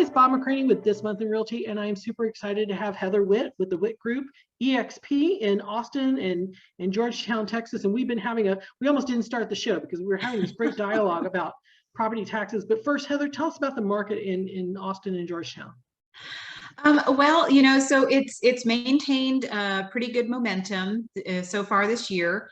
is Bob McCraney with This Month in Realty, and I am super excited to have Heather Witte with the Witte Group, EXP in Austin and Georgetown, Texas. And we've been having we almost didn't start the show because we were having this great dialogue about property taxes. But first, Heather, tell us about the market in Austin and Georgetown. Well, you know, so it's maintained pretty good momentum so far this year.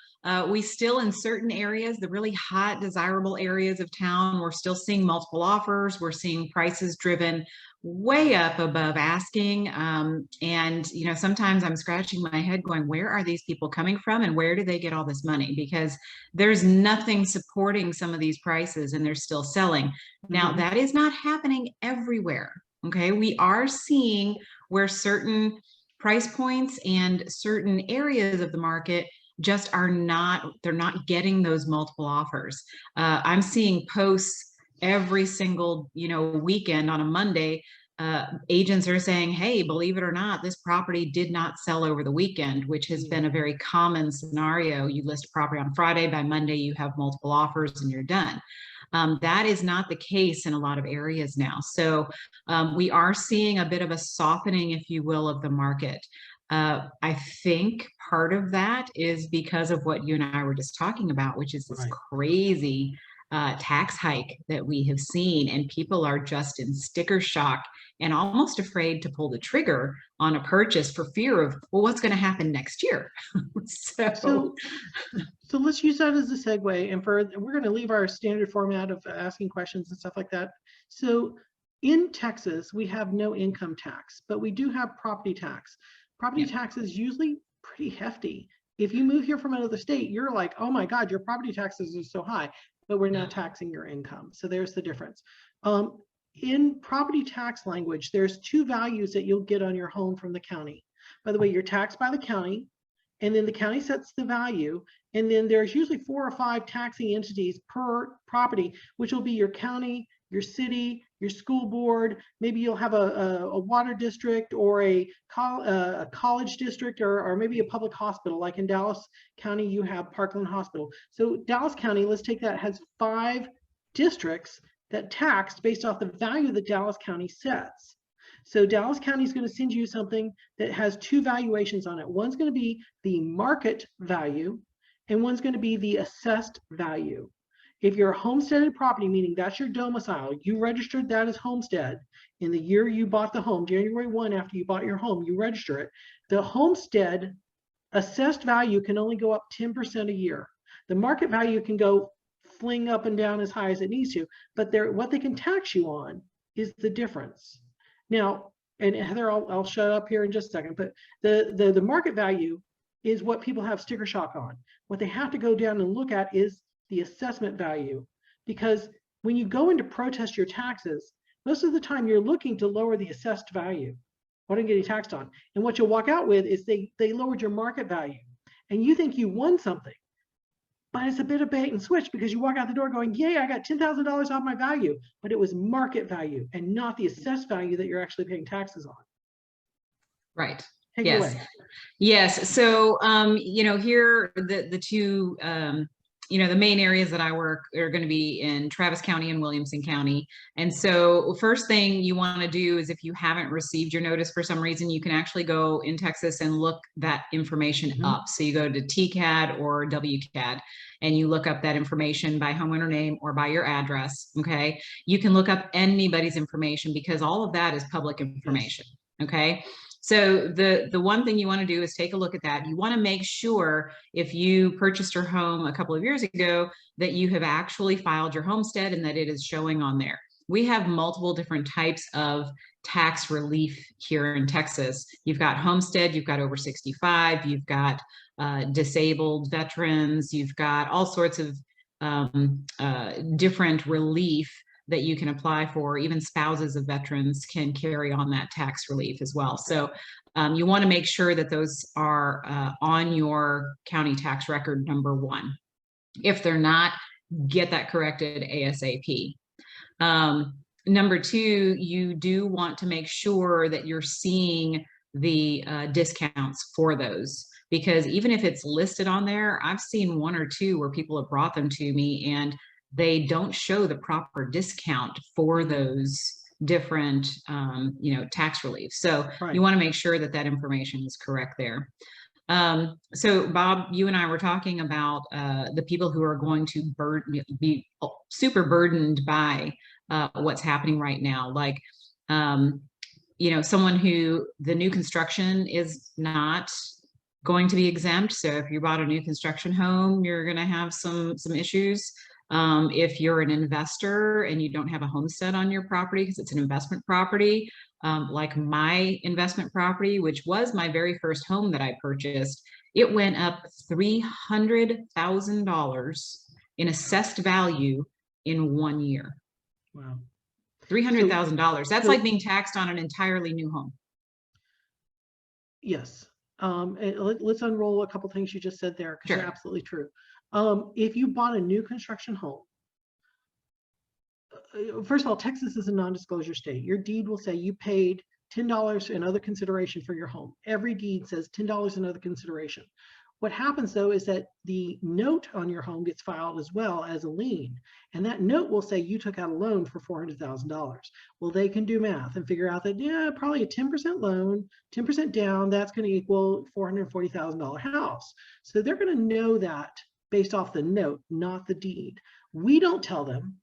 We still, in certain areas, the really hot, desirable areas of town, we're still seeing multiple offers. We're seeing prices driven way up above asking. And, you know, sometimes I'm scratching my head going, where are these people coming from and where do they get all this money? Because there's nothing supporting some of these prices and they're still selling. Now, that is not happening everywhere. Okay, we are seeing where certain price points and certain areas of the market just are not, they're not getting those multiple offers. I'm seeing posts every single, you know, weekend on a Monday. Agents are saying, hey, believe it or not, this property did not sell over the weekend, which has been a very common scenario. You list a property on Friday, by Monday, you have multiple offers and you're done. That is not the case in a lot of areas now. So we are seeing a bit of a softening, if you will, of the market. I think part of that is because of what you and I were just talking about, which is this crazy tax hike that we have seen, and people are just in sticker shock and almost afraid to pull the trigger on a purchase for fear of, well, what's going to happen next year? So let's use that as a segue, and we're going to leave our standard format of asking questions and stuff like that. So in Texas, we have no income tax, but we do have property tax. Property tax is usually pretty hefty. If you move here from another state, you're like, oh my God, your property taxes are so high, but we're not taxing your income. So there's the difference. In property tax language, there's two values that you'll get on your home from the county. By the way, you're taxed by the county, and then the county sets the value. And then there's usually 4 or 5 taxing entities per property, which will be your county, your city, your school board. Maybe you'll have a water district or a college district, or maybe a public hospital. Like in Dallas County, you have Parkland Hospital. So Dallas County, let's take that, has 5 districts that taxed based off the value that Dallas County sets. So Dallas County is going to send you something that has 2 valuations on it. One's going to be the market value, and one's going to be the assessed value. If you're a homesteaded property, meaning that's your domicile, you registered that as homestead in the year you bought the home, January 1 after you bought your home, you register it. The homestead assessed value can only go up 10% a year. The market value can go fling up and down as high as it needs to, but what they can tax you on is the difference. Now, and Heather, I'll shut up here in just a second, but the market value is what people have sticker shock on. What they have to go down and look at is the assessment value, because when you go in to protest your taxes, most of the time you're looking to lower the assessed value, what I'm getting taxed on. And what you'll walk out with is they lowered your market value, and you think you won something, but it's a bit of bait and switch, because you walk out the door going, yay, I got $10,000 off my value, but it was market value and not the assessed value that you're actually paying taxes on. Right. Take it away. Yes. So, you know, here the two, you know, the main areas that I work are going to be in Travis County and Williamson County. And so first thing you want to do is, if you haven't received your notice for some reason, you can actually go in Texas and look that information up. So you go to TCAD or WCAD and you look up that information by homeowner name or by your address. Okay. You can look up anybody's information because all of that is public information. Okay. So the one thing you want to do is take a look at that. You want to make sure, if you purchased your home a couple of years ago, that you have actually filed your homestead and that it is showing on there. We have multiple different types of tax relief here in Texas. You've got homestead, you've got over 65, you've got disabled veterans, you've got all sorts of different relief that you can apply for. Even spouses of veterans can carry on that tax relief as well. So you want to make sure that those are on your county tax record, number 1. If they're not, get that corrected ASAP. Number 2, you do want to make sure that you're seeing the discounts for those, because even if it's listed on there, I've seen 1 or 2 where people have brought them to me and they don't show the proper discount for those different, tax relief. So Right. you want to make sure that that information is correct there. So Bob, you and I were talking about the people who are going to be super burdened by what's happening right now. Like, someone who the new construction is not going to be exempt. So if you bought a new construction home, you're going to have some issues. If you're an investor and you don't have a homestead on your property because it's an investment property, like my investment property, which was my very first home that I purchased, it went up $300,000 in assessed value in 1 year. Wow. $300,000. That's so, like being taxed on an entirely new home. Yes. And let's unroll a couple things you just said there, because Sure. they're absolutely true. If you bought a new construction home, first of all, Texas is a non-disclosure state. Your deed will say you paid $10 in other consideration for your home. Every deed says $10 in other consideration. What happens though is that the note on your home gets filed as well as a lien, and that note will say you took out a loan for $400,000. Well, they can do math and figure out that, yeah, probably a 10% loan, 10% down, that's going to equal $440,000 house. So they're going to know that based off the note, not the deed. We don't tell them.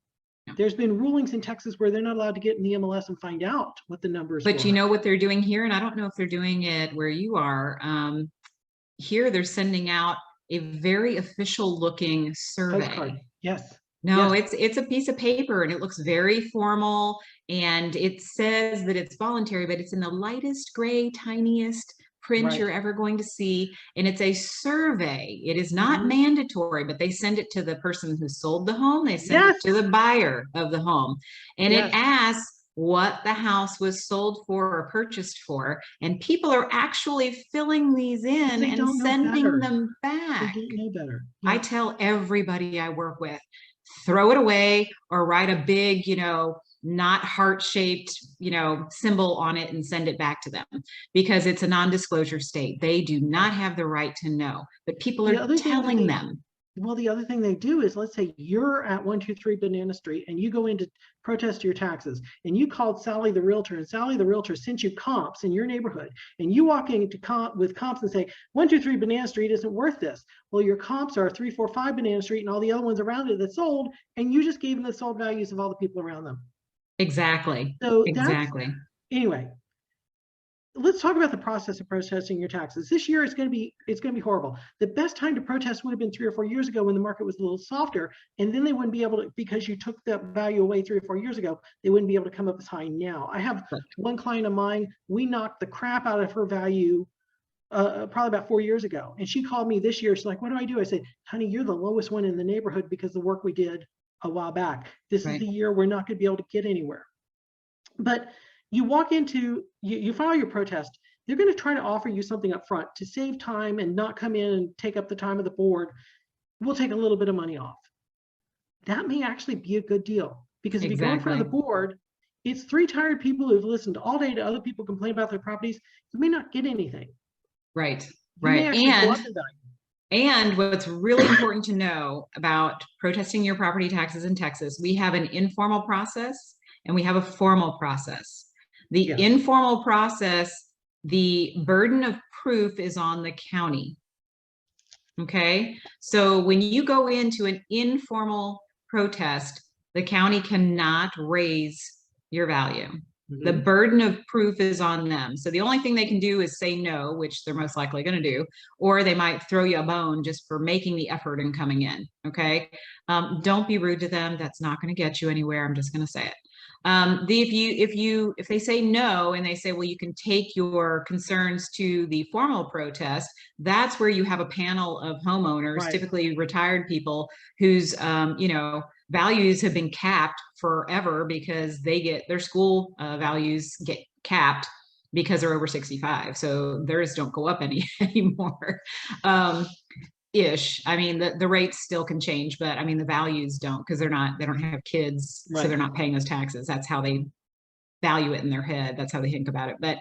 There's been rulings in Texas where they're not allowed to get in the MLS and find out what the numbers were. But you know what they're doing here, and I don't know if they're doing it where you are. Here they're sending out a very official looking survey. Postcard. Yes. No, yes. it's a piece of paper and it looks very formal, and it says that it's voluntary, but it's in the lightest gray, tiniest print Right. you're ever going to see. And it's a survey. It is not mandatory, but they send it to the person who sold the home. They send it to the buyer of the home. And it asks what the house was sold for or purchased for. And people are actually filling these in and sending them back. They don't know better. I tell everybody I work with, throw it away or write a big, not heart-shaped, symbol on it and send it back to them, because it's a non-disclosure state. They do not have the right to know, but people are telling them. Well, the other thing they do is, let's say you're at 123 Banana Street and you go in to protest your taxes, and you called Sally the Realtor, and Sally the Realtor sent you comps in your neighborhood, and you walk into with comps and say 123 Banana Street isn't worth this. Well, your comps are 345 Banana Street and all the other ones around it that sold, and you just gave them the sold values of all the people around them. Exactly. So exactly. Anyway, let's talk about the process of protesting your taxes. This year it's going to be horrible. The best time to protest would have been 3 or 4 years ago when the market was a little softer, and then they wouldn't be able to, because you took that value away 3 or 4 years ago, they wouldn't be able to come up as high now. I have one client of mine, we knocked the crap out of her value probably about 4 years ago, and she called me this year. She's like, what do I do? I said, honey, you're the lowest one in the neighborhood because the work we did a while back. This is the year we're not going to be able to get anywhere. But you walk into, you file your protest, they're going to try to offer you something up front to save time and not come in and take up the time of the board. We'll take a little bit of money off. That may actually be a good deal, because if you go in front of the board, it's 3 tired people who've listened all day to other people complain about their properties. You may not get anything. Right. And what's really important to know about protesting your property taxes in Texas, we have an informal process and we have a formal process. The informal process, the burden of proof is on the county. Okay, so when you go into an informal protest, the county cannot raise your value. The burden of proof is on them. So the only thing they can do is say no, which they're most likely going to do, or they might throw you a bone just for making the effort and coming in. Okay, don't be rude to them. That's not going to get you anywhere. I'm just going to say it. If they say no and they say, well, you can take your concerns to the formal protest, that's where you have a panel of homeowners, typically retired people whose values have been capped forever because they get their school values get capped because they're over 65. So theirs don't go up anymore. Ish. I mean, the rates still can change, but I mean, the values don't, because they don't have kids, so they're not paying those taxes. That's how they value it in their head. That's how they think about it. But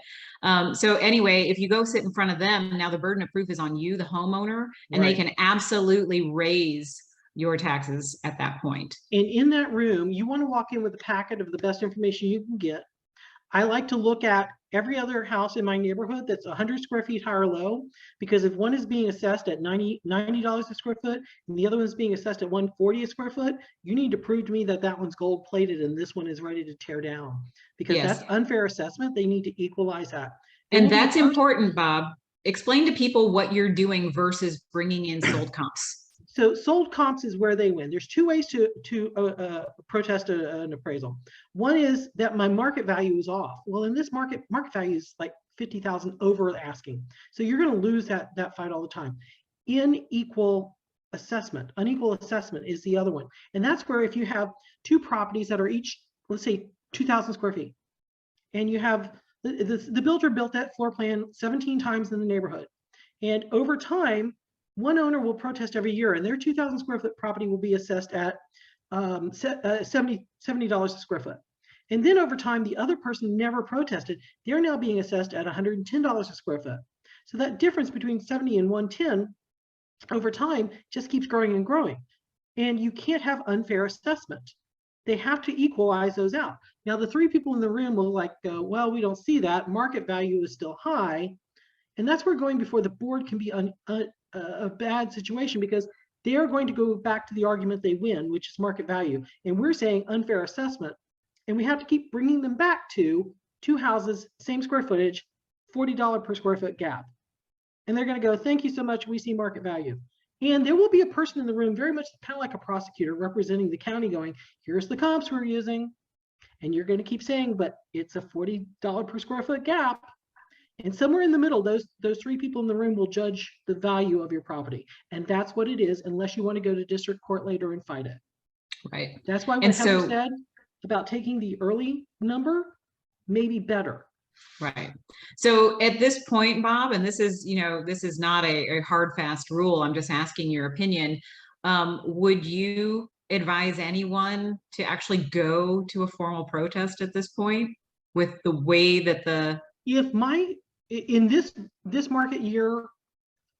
so anyway, if you go sit in front of them, now the burden of proof is on you, the homeowner, and they can absolutely raise your taxes at that point. And in that room, you want to walk in with a packet of the best information you can get. I like to look at every other house in my neighborhood that's 100 square feet high or low, because if one is being assessed at $90 a square foot and the other one is being assessed at $140 a square foot, you need to prove to me that that one's gold plated and this one is ready to tear down, because Yes. that's unfair assessment. They need to equalize that. And that's important, Bob. Explain to people what you're doing versus bringing in sold comps. So sold comps is where they win. There's two ways to protest an appraisal. One is that my market value is off. Well, in this market value is like 50,000 over asking. So you're going to lose that fight all the time. Unequal assessment is the other one. And that's where if you have two properties that are each, let's say 2,000 square feet, and you have the builder built that floor plan 17 times in the neighborhood. And over time, one owner will protest every year, and their 2,000 square foot property will be assessed at $70 a square foot. And then over time, the other person never protested. They're now being assessed at $110 a square foot. So that difference between 70 and 110 over time just keeps growing and growing. And you can't have unfair assessment. They have to equalize those out. Now, the three people in the room will like go, well, we don't see that. Market value is still high. And that's where going before the board can be a bad situation, because they are going to go back to the argument they win, which is market value. And we're saying unfair assessment. And we have to keep bringing them back to two houses, same square footage, $40 per square foot gap. And they're going to go, thank you so much. We see market value. And there will be a person in the room, very much kind of like a prosecutor representing the county, going, here's the comps we're using. And you're going to keep saying, but it's a $40 per square foot gap. And somewhere in the middle, those three people in the room will judge the value of your property. And that's what it is, unless you want to go to district court later and fight it. Right. That's why what Heather said about taking the early number may be better. Right. So at this point, Bob, and this is, this is not a hard, fast rule. I'm just asking your opinion. Would you advise anyone to actually go to a formal protest at this point with the way that in this market year,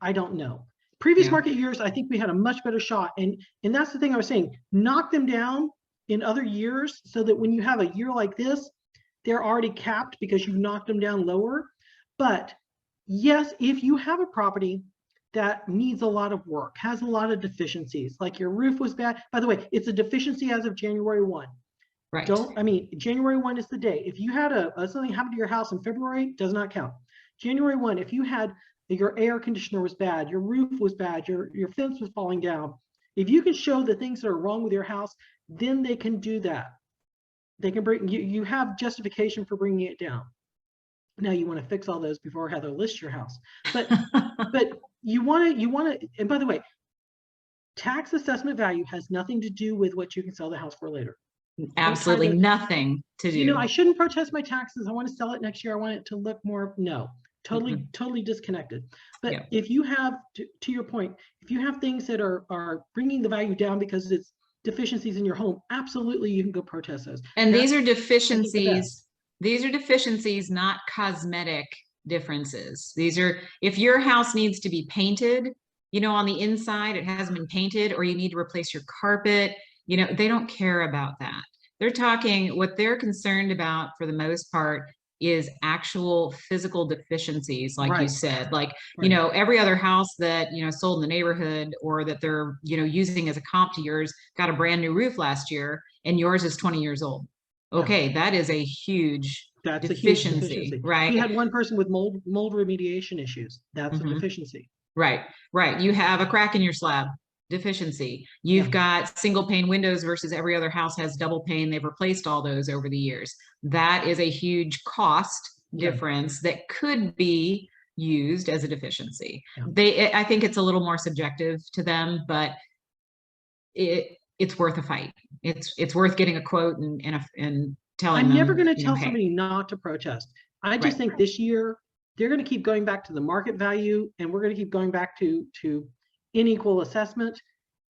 I don't know. Previous market years, I think we had a much better shot. And that's the thing I was saying, knock them down in other years so that when you have a year like this, they're already capped because you've knocked them down lower. But yes, if you have a property that needs a lot of work, has a lot of deficiencies, like your roof was bad. By the way, it's a deficiency as of January 1. Right. January 1 is the day. If you had something happen to your house in February, does not count. January 1, if you had your air conditioner was bad, your roof was bad, your fence was falling down, if you can show the things that are wrong with your house, then they can do that. They can bring you have justification for bringing it down. Now you want to fix all those before Heather lists your house, but you want to. And by the way, tax assessment value has nothing to do with what you can sell the house for later. Absolutely nothing to do. I shouldn't protest my taxes. I want to sell it next year. I want it to look more. No, totally disconnected. But if you have, to your point, if you have things that are bringing the value down because it's deficiencies in your home, absolutely you can go protest those. And these are deficiencies. These are deficiencies, not cosmetic differences. These are, if your house needs to be painted, on the inside, it hasn't been painted, or you need to replace your carpet, they don't care about that. They're talking, what they're concerned about for the most part is actual physical deficiencies, like you said, like, every other house that, sold in the neighborhood or that they're, using as a comp to yours got a brand new roof last year and yours is 20 years old. Okay. That is a huge deficiency, right? We had one person with mold remediation issues. That's a deficiency. Right. You have a crack in your slab. Deficiency. You've got single pane windows versus every other house has double pane. They've replaced all those over the years. That is a huge cost difference that could be used as a deficiency. I think it's a little more subjective to them, but it's worth a fight. It's worth getting a quote and telling them. I'm never going to tell somebody not to protest. I just think this year they're going to keep going back to the market value, and we're going to keep going back to unequal assessment.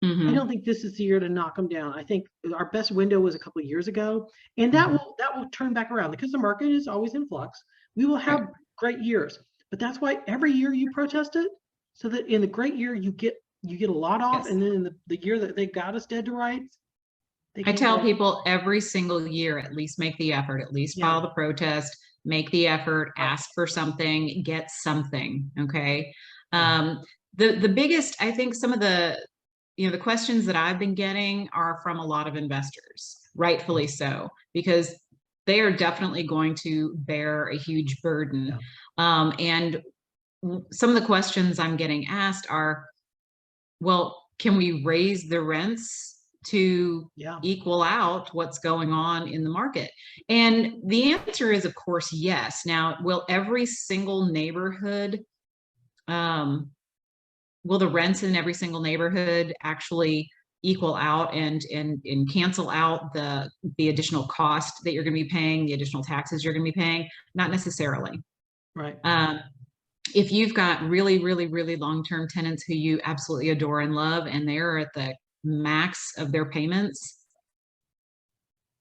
I don't think this is the year to knock them down. I think our best window was a couple of years ago, and that will turn back around because the market is always in flux. We will have great years, but that's why every year you protest it, so that in the great year you get you get a lot off, Yes. and then in the year that they got us dead to rights, they I can't tell collect. people every single year, at least make the effort, at least Yeah. file the protest, make the effort, Right. ask for something, get something. Okay. Yeah. The biggest, I think some of the, the questions that I've been getting are from a lot of investors, rightfully so, because they are definitely going to bear a huge burden. Yeah. And some of the questions I'm getting asked are, well, can we raise the rents to equal out what's going on in the market? And the answer is, of course, yes. Now, will every single neighborhood, will the rents in every single neighborhood actually equal out and cancel out the additional cost that you're going to be paying, the additional taxes you're going to be paying? Not necessarily. Right. If you've got really, really, really long-term tenants who you absolutely adore and love, and they're at the max of their payments,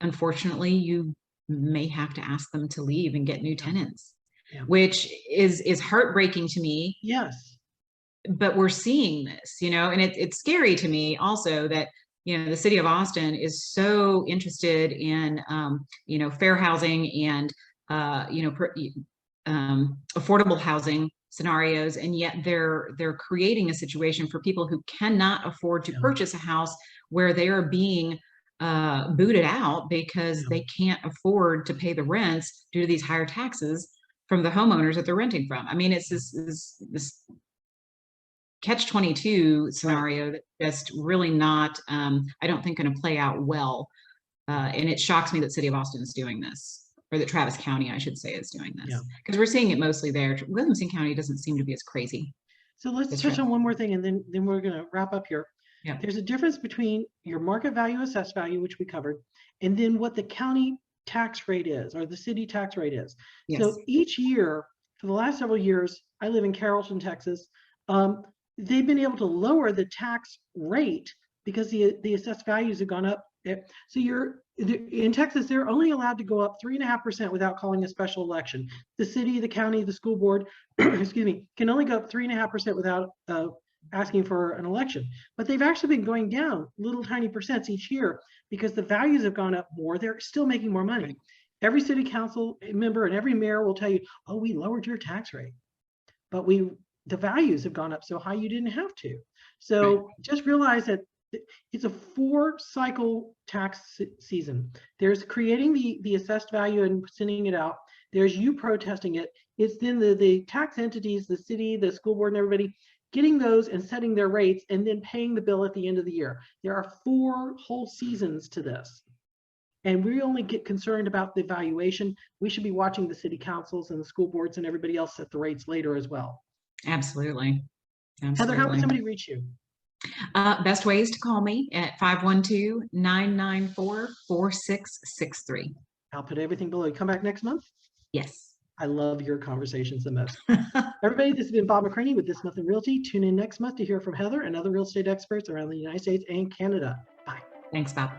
unfortunately, you may have to ask them to leave and get new tenants, which is heartbreaking to me. Yes. But we're seeing this, and it's scary to me also that, the city of Austin is so interested in, fair housing and, affordable housing scenarios, and yet they're creating a situation for people who cannot afford to purchase a house, where they are being booted out because they can't afford to pay the rents due to these higher taxes from the homeowners that they're renting from. I mean, it's this catch-22 scenario that just really not, I don't think, going to play out well. And it shocks me that City of Austin is doing this, or that Travis County, I should say, is doing this, because we're seeing it mostly there. Williamson County doesn't seem to be as crazy. So let's touch on one more thing, and then we're going to wrap up here. Yeah. There's a difference between your market value, assessed value, which we covered, and then what the county tax rate is, or the city tax rate is. Yes. So each year, for the last several years, I live in Carrollton, Texas. They've been able to lower the tax rate because the assessed values have gone up. So in Texas, they're only allowed to go up 3.5% without calling a special election. The city, the county, the school board, excuse me, can only go up 3.5% without asking for an election. But they've actually been going down little tiny percents each year because the values have gone up more. They're still making more money. Right. Every city council member and every mayor will tell you, oh, we lowered your tax rate, but the values have gone up so high you didn't have to. So just realize that it's a 4-cycle tax season. There's creating the assessed value and sending it out. There's you protesting it. It's then the tax entities, the city, the school board, and everybody getting those and setting their rates and then paying the bill at the end of the year. There are 4 whole seasons to this. And we only get concerned about the valuation. We should be watching the city councils and the school boards and everybody else set the rates later as well. Absolutely. Heather, how can somebody reach you? Best way is to call me at 512-994-4663. I'll put everything below. You come back next month? Yes. I love your conversations the most. Everybody, this has been Bob McCraney with This Month in Realty. Tune in next month to hear from Heather and other real estate experts around the United States and Canada. Bye. Thanks, Bob.